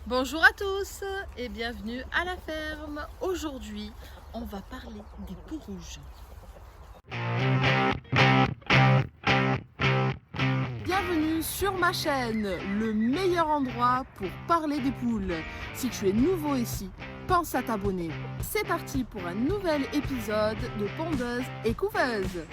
Bonjour à tous et bienvenue à la ferme. Aujourd'hui, on va parler des poux rouges. Bienvenue sur ma chaîne, le meilleur endroit pour parler des poules. Si tu es nouveau ici, pense à t'abonner. C'est parti pour un nouvel épisode de Pondeuse et Couveuse.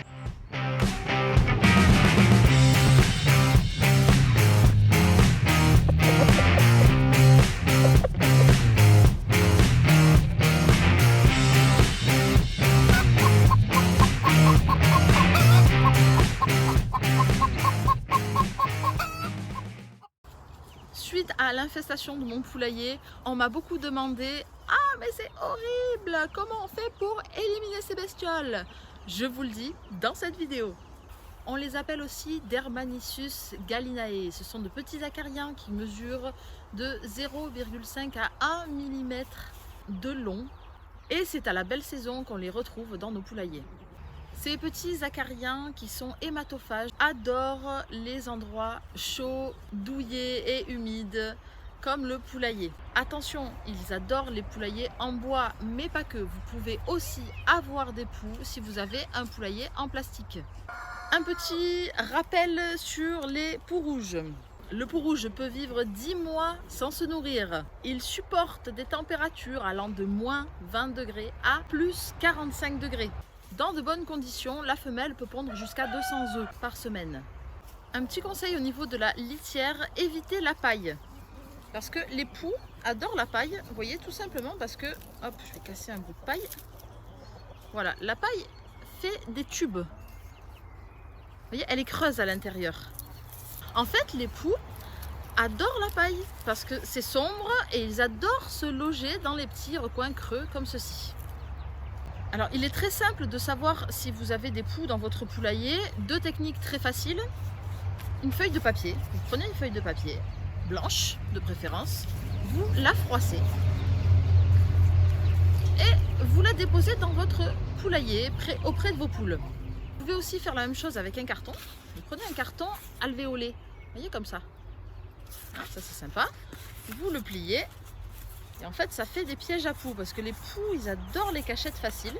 Suite à l'infestation de mon poulailler, on m'a beaucoup demandé « Ah mais c'est horrible, comment on fait pour éliminer ces bestioles ?» Je vous le dis dans cette vidéo. On les appelle aussi Dermanissus gallinae. Ce sont de petits acariens qui mesurent de 0,5 à 1 mm de long. Et c'est à la belle saison qu'on les retrouve dans nos poulaillers. Ces petits acariens qui sont hématophages adorent les endroits chauds, douillés et humides comme le poulailler. Attention, ils adorent les poulaillers en bois, mais pas que. Vous pouvez aussi avoir des poux si vous avez un poulailler en plastique. Un petit rappel sur les poux rouges. Le pou rouge peut vivre 10 mois sans se nourrir. Il supporte des températures allant de moins 20 degrés à plus 45 degrés. Dans de bonnes conditions, la femelle peut pondre jusqu'à 200 œufs par semaine. Un petit conseil au niveau de la litière, évitez la paille. Parce que les poux adorent la paille, vous voyez, tout simplement parce que, hop, je vais casser un bout de paille. Voilà, la paille fait des tubes. Vous voyez, elle est creuse à l'intérieur. En fait, les poux adorent la paille parce que c'est sombre et ils adorent se loger dans les petits recoins creux comme ceci. Alors, il est très simple de savoir si vous avez des poux dans votre poulailler. Deux techniques très faciles. Une feuille de papier. Vous prenez une feuille de papier, blanche de préférence. Vous la froissez. Et vous la déposez dans votre poulailler, auprès de vos poules. Vous pouvez aussi faire la même chose avec un carton. Vous prenez un carton alvéolé. Vous voyez, comme ça. Ah, ça, c'est sympa. Vous le pliez. Et en fait, ça fait des pièges à poux parce que les poux, ils adorent les cachettes faciles,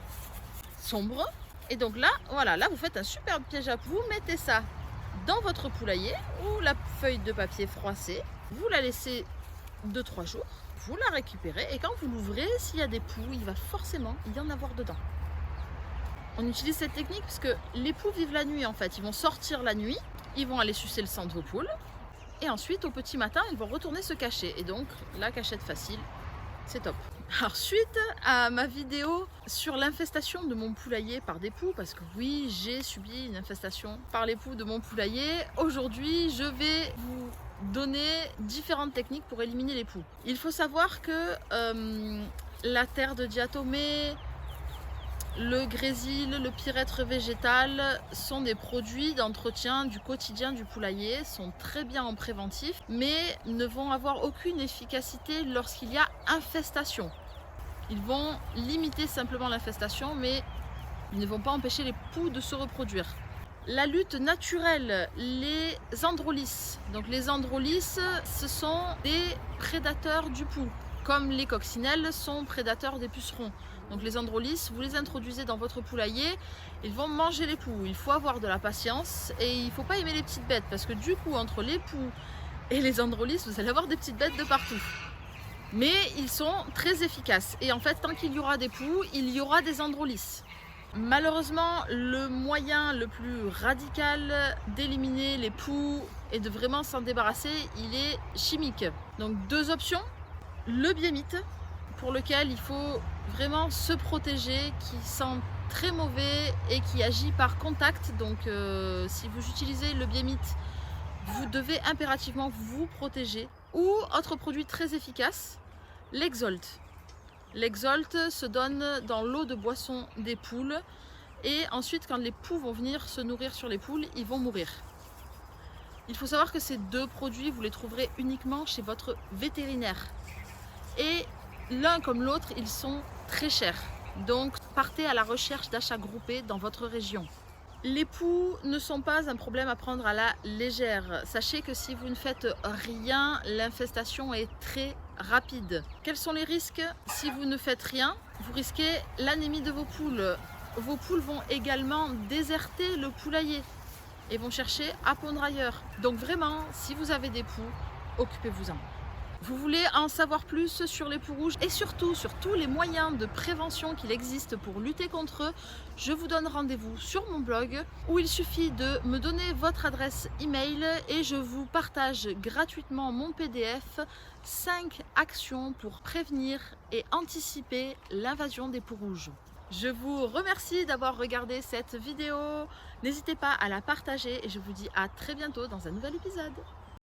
sombres. Et donc là, voilà, là, vous faites un superbe piège à poux. Mettez ça dans votre poulailler ou la feuille de papier froissée. Vous la laissez 2-3 jours. Vous la récupérez et quand vous l'ouvrez, s'il y a des poux, il va forcément y en avoir dedans. On utilise cette technique parce que les poux vivent la nuit en fait. Ils vont sortir la nuit, ils vont aller sucer le sang de vos poules. Et ensuite, au petit matin, ils vont retourner se cacher. Et donc, la cachette facile, c'est top. Alors, suite à ma vidéo sur l'infestation de mon poulailler par des poux, parce que oui, j'ai subi une infestation par les poux de mon poulailler, aujourd'hui, je vais vous donner différentes techniques pour éliminer les poux. Il faut savoir que la terre de diatomée, le grésil, le pyrètre végétal sont des produits d'entretien du quotidien du poulailler, sont très bien en préventif, mais ne vont avoir aucune efficacité lorsqu'il y a infestation. Ils vont limiter simplement l'infestation, mais ils ne vont pas empêcher les poux de se reproduire. La lutte naturelle, les androlys. Donc les androlys, ce sont des prédateurs du poux, comme les coccinelles sont prédateurs des pucerons. Donc les androlys, vous les introduisez dans votre poulailler, ils vont manger les poux. Il faut avoir de la patience et il ne faut pas aimer les petites bêtes parce que du coup, entre les poux et les androlys, vous allez avoir des petites bêtes de partout. Mais ils sont très efficaces et en fait, tant qu'il y aura des poux, il y aura des androlys. Malheureusement, le moyen le plus radical d'éliminer les poux et de vraiment s'en débarrasser, il est chimique. Donc deux options, le biémite, pour lequel il faut vraiment se protéger, qui sent très mauvais et qui agit par contact. Donc si vous utilisez le biémite, vous devez impérativement vous protéger. Ou autre produit très efficace, l'exolte. L'exolte se donne dans l'eau de boisson des poules et ensuite quand les poux vont venir se nourrir sur les poules, ils vont mourir. Il faut savoir que ces deux produits, vous les trouverez uniquement chez votre vétérinaire. Et l'un comme l'autre, ils sont très chers. Donc partez à la recherche d'achats groupés dans votre région. Les poux ne sont pas un problème à prendre à la légère. Sachez que si vous ne faites rien, l'infestation est très rapide. Quels sont les risques? Si vous ne faites rien, vous risquez l'anémie de vos poules. Vos poules vont également déserter le poulailler et vont chercher à pondre ailleurs. Donc vraiment, si vous avez des poux, occupez-vous-en. Vous voulez en savoir plus sur les poux rouges et surtout sur tous les moyens de prévention qu'il existe pour lutter contre eux, je vous donne rendez-vous sur mon blog où il suffit de me donner votre adresse email et je vous partage gratuitement mon PDF 5 actions pour prévenir et anticiper l'invasion des poux rouges. Je vous remercie d'avoir regardé cette vidéo. N'hésitez pas à la partager et je vous dis à très bientôt dans un nouvel épisode.